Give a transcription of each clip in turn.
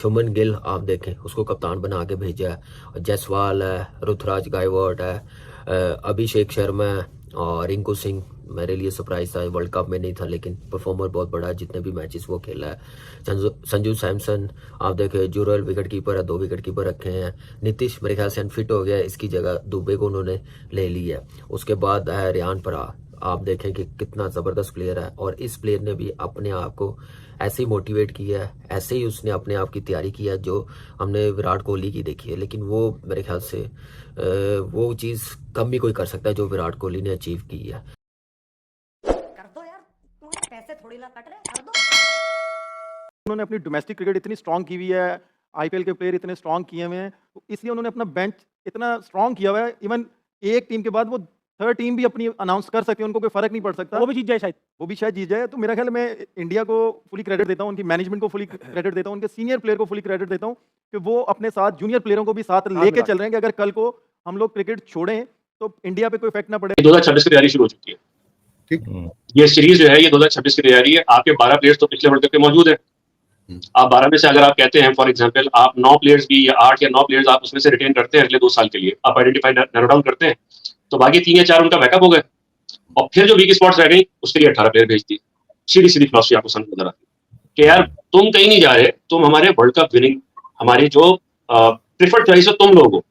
शुभमन गिल आप देखें, उसको कप्तान बना के भेजा है। जायसवाल है, ऋतुराज गायकवाड है, अभिषेक शर्मा है और रिंकू सिंह मेरे लिए सरप्राइज था। वर्ल्ड कप में नहीं था लेकिन परफॉर्मर बहुत बड़ा है, जितने भी मैचेस वो खेला है। संजू सैमसन आप देखें, जुरल विकेट कीपर है, 2 विकेट कीपर रखे हैं। नीतीश मेरे ख्याल से अनफिट हो गया है, इसकी जगह दुबे को उन्होंने ले लिया है। उसके बाद है रियान पराग, आप देखें कि कितना ज़बरदस्त प्लेयर है और इस प्लेयर ने भी अपने आप को ऐसे ही मोटिवेट किया है, ऐसे ही उसने अपने आप की तैयारी की है जो हमने विराट कोहली की देखी है। लेकिन वो मेरे ख्याल से वो चीज़ कम ही कोई कर सकता है जो विराट कोहली ने अचीव की है। कर दो यार, तुम्हारे पैसे थोड़ी ना कट रहे, कर दो। उन्होंने अपनी डोमेस्टिक क्रिकेट इतनी स्ट्रांग की हुई है, आईपीएल के प्लेयर इतने स्ट्रांग किए हुए हैं, तो इसलिए उन्होंने अपना बेंच इतना स्ट्रांग किया हुआ है। इवन एक टीम के बाद वो थर्ड टीम भी अपनी अनाउंस कर सकते हैं, उनको कोई फर्क नहीं पड़ सकता। वो भी जीत जाए शायद, वो भी शायद जीत जाए। तो मेरा ख्याल है मैं इंडिया को फुली क्रेडिट देता हूँ, उनकी मैनेजमेंट को फुली क्रेडिट देता हूँ, उनके सीनियर प्लेयर को फुली क्रेडिट देता हूँ कि वो अपने साथ जूनियर प्लेयरों को भी साथ लेके चल रहे हैं कि अगर कल को हम लोग क्रिकेट छोड़ें तो इंडिया पे कोई इफेक्ट ना पड़े। 2026 की तैयारी शुरू हो चुकी है। ठीक, ये सीरीज जो है ये 2026 की तैयारी है। आपके 12 प्लेयर्स तो पिछले वर्ल्ड कप के मौजूद है। आप 12 में से अगर आप कहते हैं फॉर एग्जांपल आप 9 प्लेयर्स भी या 8 या 9 प्लेयर्स आप उसमें से रिटेन करते हैं अगले 2 साल के लिए, आप आइडेंटिफाई नैरो डाउन करते हैं, तो बाकी 3 या 4 उनका बैकअप हो गए और फिर जो वीक स्पॉट्स रह गई उसके लिए 18 प्लेयर भेज दिए। सीधी सीधी फिलॉसफी आपको समझ नजर आती है कि यार तुम कहीं नहीं जा रहे, तुम हमारे वर्ल्ड कप विनिंग हमारी जो प्रेफर्ड चॉइस हो तुम लोग हो,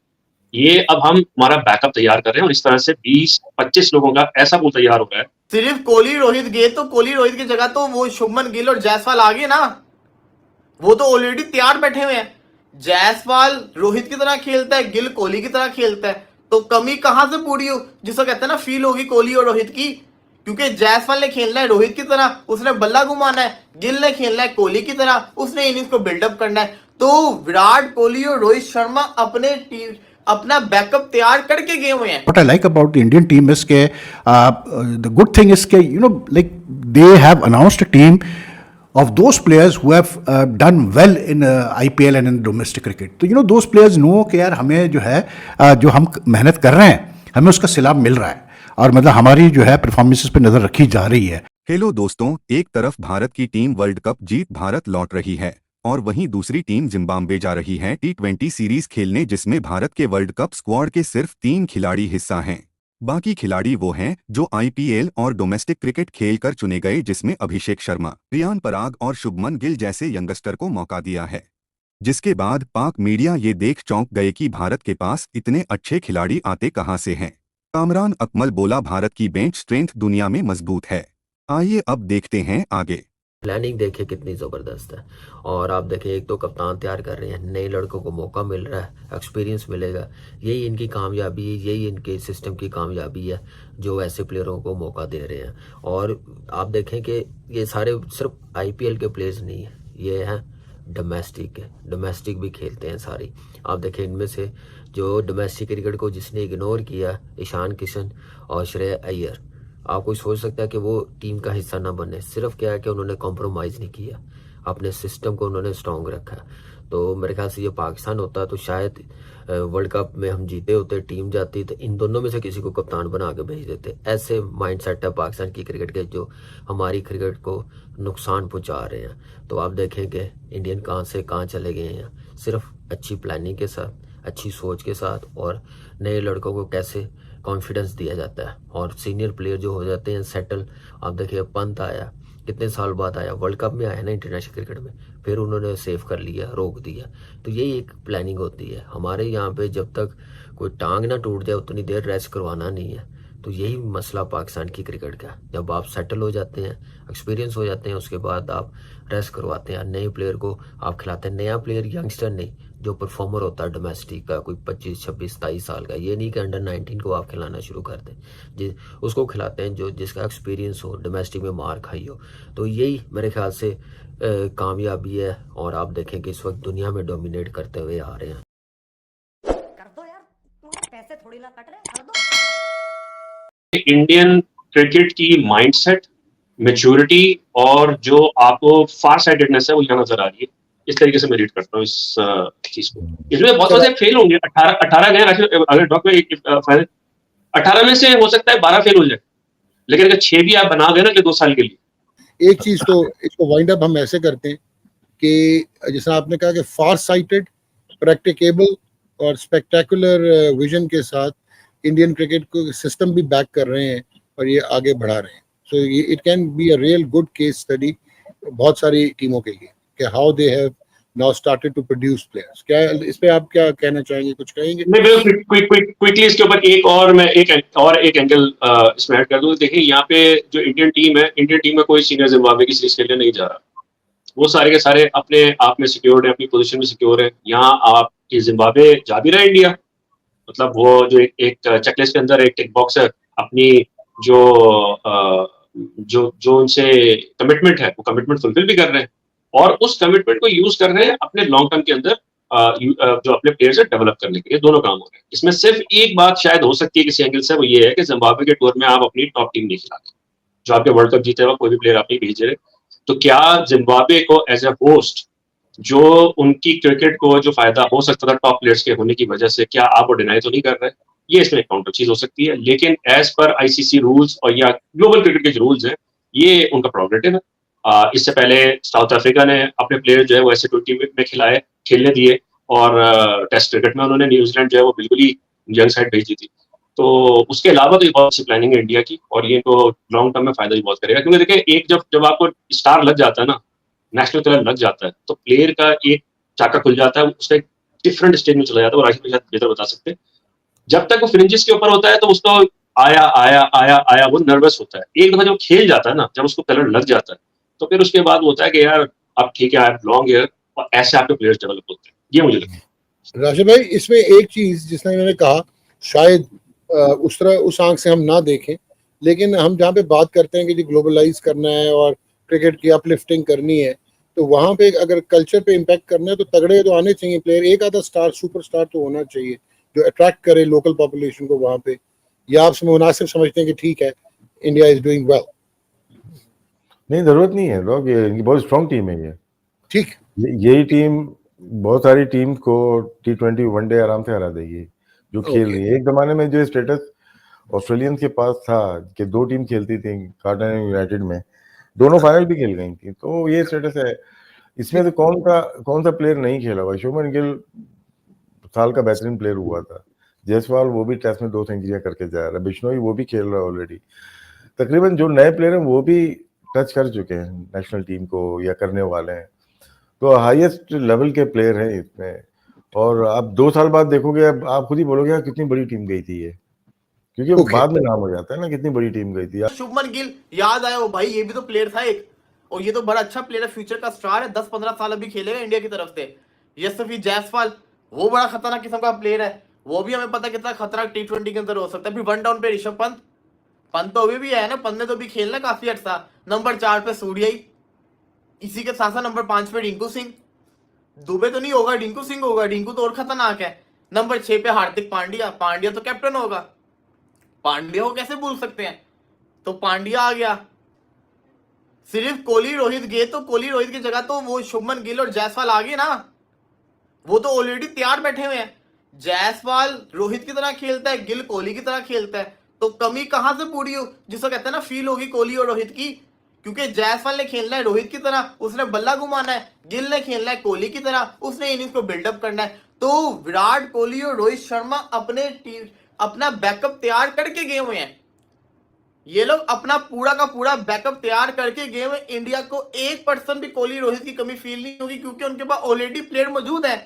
ये अब हम हमारा बैकअप तैयार कर रहे हैं और इस तरह से 20-25 लोगों का ऐसा पूल तैयार हो रहा है। सिर्फ कोहली रोहित गए तो कोहली रोहित की जगह तो वो शुभमन गिल और जायसवाल आ गए ना, वो तो ऑलरेडी तैयार बैठे हुए हैं। जायसवाल रोहित की तरह खेलता है, गिल कोहली की तरह खेलता है, तो कमी कहां से पूरी हो जिसको कहते हैं ना फील होगी कोहली और रोहित की। क्योंकि जायसवाल ने खेलना है रोहित की तरह, उसने बल्ला घुमाना है, गिल ने खेलना है कोहली की तरह, उसने इनिंग्स को बिल्डअप करना है। तो विराट कोहली और रोहित शर्मा अपने टीम अपना बैकअप तैयार करके गए हुए हैं। What I like about the Indian team is के the good thing is के like they have announced a team of those players who have done well in IPL and in domestic cricket. तो those players know कि यार हमें जो है जो हम मेहनत कर रहे हैं हमें उसका सिलाब मिल रहा है और मतलब हमारी जो है परफॉर्मेंसेस पे नजर रखी जा रही है। हेलो दोस्तों, एक तरफ भारत की टीम वर्ल्ड कप जीत भारत लौट रही है और वहीं दूसरी टीम जिम्बाब्वे जा रही है T20 सीरीज खेलने, जिसमें भारत के वर्ल्ड कप स्क्वाड के सिर्फ 3 खिलाड़ी हिस्सा हैं। बाकी खिलाड़ी वो हैं जो आईपीएल और डोमेस्टिक क्रिकेट खेलकर चुने गए, जिसमें अभिषेक शर्मा, रियान पराग और शुभमन गिल जैसे यंगस्टर को मौका दिया है। जिसके बाद पाक मीडिया ये देख चौंक गए कि भारत के पास इतने अच्छे खिलाड़ी आते कहां से हैं। कामरान अकमल बोला, भारत की बेंच स्ट्रेंथ दुनिया में मजबूत है। आइए अब देखते हैं आगे। प्लानिंग देखिए कितनी ज़बरदस्त है। और आप देखिए, एक तो कप्तान तैयार कर रहे हैं, नए लड़कों को मौका मिल रहा है, एक्सपीरियंस मिलेगा। यही इनकी कामयाबी है, यही इनके सिस्टम की कामयाबी है जो ऐसे प्लेयरों को मौका दे रहे हैं। और आप देखें कि ये सारे सिर्फ आईपीएल के प्लेयर्स नहीं हैं, ये हैं डोमेस्टिक भी खेलते हैं सारी। आप देखें इनमें से जो डोमेस्टिक क्रिकेट को जिसने इग्नोर किया, ईशान किशन और श्रेय अय्यर, आप कोई सोच सकता है कि वो टीम का हिस्सा ना बने। सिर्फ क्या है कि उन्होंने कॉम्प्रोमाइज़ नहीं किया, अपने सिस्टम को उन्होंने स्ट्रॉन्ग रखा। तो मेरे ख्याल से ये पाकिस्तान होता तो शायद वर्ल्ड कप में हम जीते होते, टीम जाती, तो इन दोनों में से किसी को कप्तान बना के भेज देते। ऐसे माइंडसेट है पाकिस्तान की क्रिकेट के जो हमारी क्रिकेट को नुकसान पहुंचा रहे हैं। तो आप देखें कि इंडियन कहाँ से कहाँ चले गए हैं, सिर्फ अच्छी प्लानिंग के साथ, अच्छी सोच के साथ, और नए लड़कों को कैसे कॉन्फिडेंस दिया जाता है और सीनियर प्लेयर जो हो जाते हैं सेटल। आप देखिए पंत आया, कितने साल बाद आया, वर्ल्ड कप में आया ना इंटरनेशनल क्रिकेट में, फिर उन्होंने सेव कर लिया, रोक दिया। तो यही एक प्लानिंग होती है हमारे यहाँ पे। जब तक कोई टांग ना टूट जाए उतनी देर रेस्ट करवाना नहीं है। तो यही मसला पाकिस्तान की क्रिकेट का, जब आप सेटल हो जाते हैं, एक्सपीरियंस हो जाते हैं, उसके बाद आप रेस्ट करवाते हैं, नए प्लेयर को आप खिलाते हैं। नया प्लेयर यंगस्टर नहीं, जो परफॉर्मर होता है डोमेस्टिक का, कोई 25, 26, 27 साल का। ये नहीं कि अंडर 19 को आप खिलाना शुरू कर दें, उसको खिलाते हैं जो जिसका एक्सपीरियंस हो, डोमेस्टिक में मार खाई हो। तो यही मेरे ख्याल से कामयाबी है। और आप देखें कि इस वक्त दुनिया में डोमिनेट करते हुए आ रहे हैं। कर दो यार, तुम्हारे पैसे थोड़ी ना कट रहे, कर दो। इंडियन क्रिकेट की माइंडसेट, मैच्योरिटी और जो आपको फार साइडेडनेस है वो यहाँ नजर आ रही है। इस तरीके से मैं रीड करता हूँ इस चीज को। इसमें बहुत सारे फेल होंगे, 18 गए अगर ड्रॉप में 18 में से हो सकता है 12 फेल हो जाए, लेकिन अगर 6 भी आप बना गए ना कि 2 साल के लिए। एक चीज तो इसको वाइंड अप हम ऐसे करते हैं कि जैसा आपने कहा कि फार साइटेड, प्रैक्टिकेबल और स्पेक्टेकुलर विजन के साथ इंडियन क्रिकेट को सिस्टम भी बैक कर रहे हैं और ये आगे बढ़ा रहे हैं. So it can be a real good case study बहुत सारी टीमों के लिए कि how they have now started to produce players. क्या इस पे आप क्या कहना चाहेंगे, कुछ कहेंगे? मैं क्विकली इसके ऊपर एक एंगल इसमें ऐड कर दूं. देखिए यहाँ पे जो इंडियन टीम में कोई सीनियर जिम्बाब्वे की सीरीज खेलने नहीं जा रहा. वो सारे के सारे अपने आप में सिक्योर है, अपनी पोजीशन में सिक्योर है. यहाँ आप जिम्बाब्वे जा भी रहा है इंडिया, मतलब वो जो एक चेकलिस्ट के अंदर एक टिक बॉक्स है अपनी जो उनसे कमिटमेंट है वो कमिटमेंट फुलफिल भी कर रहे हैं और उस कमिटमेंट को यूज कर रहे हैं अपने लॉन्ग टर्म के अंदर जो अपने प्लेयर्स है डेवलप करने के लिए. दोनों काम हो रहे हैं. इसमें सिर्फ एक बात शायद हो सकती है किसी एंगल से, वो ये है कि जिम्बाब्वे के टूर में आप अपनी टॉप टीम नहीं खिलाते, जो आपके वर्ल्ड कप जीते हुआ कोई भी प्लेयर आप नहीं भेज रहे. तो क्या जिम्बाब्वे को एज ए होस्ट जो उनकी क्रिकेट को जो फायदा हो सकता था टॉप प्लेयर्स के होने की वजह से, क्या आप वो डिनाई तो नहीं कर रहे? ये इसमें एक काउंटर चीज हो सकती है. लेकिन एज पर आईसीसी रूल्स और या ग्लोबल क्रिकेट के जो रूल्स हैं ये उनका प्रोग्रेटिव है. इससे पहले साउथ अफ्रीका ने अपने प्लेयर जो है वो ऐसे ट्वेंटी में खेलने दिए और टेस्ट क्रिकेट में उन्होंने न्यूजीलैंड जो है वो बिल्कुल ही यंग साइड भेज दी थी. तो उसके अलावा तो ये बहुत अच्छी प्लानिंग है इंडिया की और ये इनको लॉन्ग टर्म में फायदा भी बहुत करेगा. क्योंकि देखिए एक जब आपको स्टार लग जाता है ना, नेशनल कलर लग जाता है, तो प्लेयर का एक चाका खुल जाता है, उसका एक डिफरेंट स्टेज में चला जाता है. वो राशिद शायद बेहतर बता सकते हैं. जब तक वो फ्रिंजेस के ऊपर होता है तो उसको आया वो नर्वस होता है. एक दफा जब खेल जाता है ना, जब उसको कलर लग जाता है, तो फिर उसके बाद होता है कि यार अब ठीक है, आई बिलोंग हियर, और ऐसे आपके प्लेयर्स डेवलप होते हैं. ये मुझे लगता है. राशिद भाई, इसमें एक चीज जिसने मैंने कहा शायद उस तरह उस आंख से हम ना देखें, लेकिन हम जहाँ पे बात करते हैं कि जी ग्लोबलाइज करना है और क्रिकेट की अपलिफ्टिंग करनी है, तो वहाँ पे अगर कल्चर पे इम्पैक्ट करना है तो तगड़े तो आने चाहिए प्लेयर. एक आधा स्टार, सुपरस्टार तो होना चाहिए जो अट्रैक्ट करे लोकल पॉपुलेशन को वहाँ पे. या आप मुनासिब समझते हैं कि ठीक है, इंडिया इज डूइंग वेल? नहीं, जरूरत नहीं है लोग, ये इनकी बहुत स्ट्रॉन्ग टीम है ये. ठीक, यही टीम बहुत सारी टीम को T20 वनडे आराम से हरा देगी जो खेल रही है. एक जमाने में जो स्टेटस ऑस्ट्रेलियन के पास था कि 2 टीम खेलती थी कार्टन एंड यूनाइटेड में, दोनों फाइनल भी खेल गई थी, तो ये स्टेटस है. इसमें तो कौन सा प्लेयर नहीं खेला हुआ? शुभमन गिल साल का बेहतरीन प्लेयर हुआ था. जायसवाल वो भी टेस्ट में 2 सेंचुरियां करके जा रहा है. बिश्नोई वो भी खेल रहा है ऑलरेडी. तकरीबन जो नए प्लेयर हैं वो भी टच कर चुके हैं नेशनल टीम को या करने वाले हैं. तो हाईएस्ट लेवल के प्लेयर हैं इसमें. और आप 2 साल बाद देखोगे, अब आप खुद ही बोलोगे यार कितनी बड़ी टीम गई थी ये, क्योंकि वो बाद में नाम हो जाता है ना कितनी बड़ी टीम गई थी. शुभमन गिल याद आया, वो भाई ये भी तो प्लेयर था एक, और ये तो बड़ा अच्छा प्लेयर है, फ्यूचर का स्टार है. 10-15 साल अभी खेलेगा इंडिया की तरफ से. यशस्वी जायसवाल वो बड़ा खतरनाक किस्म का प्लेयर है. वो भी हमें पता कितना खतरनाक T20 के अंदर हो सकता है. अभी 1 डाउन पे ऋषभ पंत तो अभी भी है ना, पंत ने तो भी खेलना काफी अच्छा. नंबर 4 पे सूर्याई, इसी के साथ साथ नंबर 5 पे रिंकू सिंह. दुबे तो नहीं होगा, रिंकू सिंह होगा. रिंकू तो और खतरनाक है. नंबर 6 पे हार्दिक पांड्या तो कैप्टन होगा. पांड्या को कैसे भूल सकते हैं? तो पांड्या आ गया. सिर्फ कोहली रोहित गए तो कोहली रोहित की जगह तो वो शुभमन गिल और जायसवाल आ गए ना. वो तो ऑलरेडी तैयार बैठे हुए हैं. जायसवाल रोहित की तरह खेलता है, गिल कोहली की तरह खेलता है. तो कमी कहां से पूरी हो, जिसको कहते हैं ना फील होगी कोहली और रोहित की. क्योंकि जायसवाल ने खेलना है रोहित की तरह, उसने बल्ला घुमाना है. गिल ने खेलना है कोहली की तरह, उसने इनिंग्स को बिल्डअप करना है. तो विराट कोहली और रोहित शर्मा अपना बैकअप तैयार करके गए हुए हैं. ये लोग अपना पूरा का पूरा बैकअप तैयार करके गए हुए. इंडिया को 1% भी कोहली रोहित की कमी फील नहीं होगी, क्योंकि उनके पास ऑलरेडी प्लेयर मौजूद है.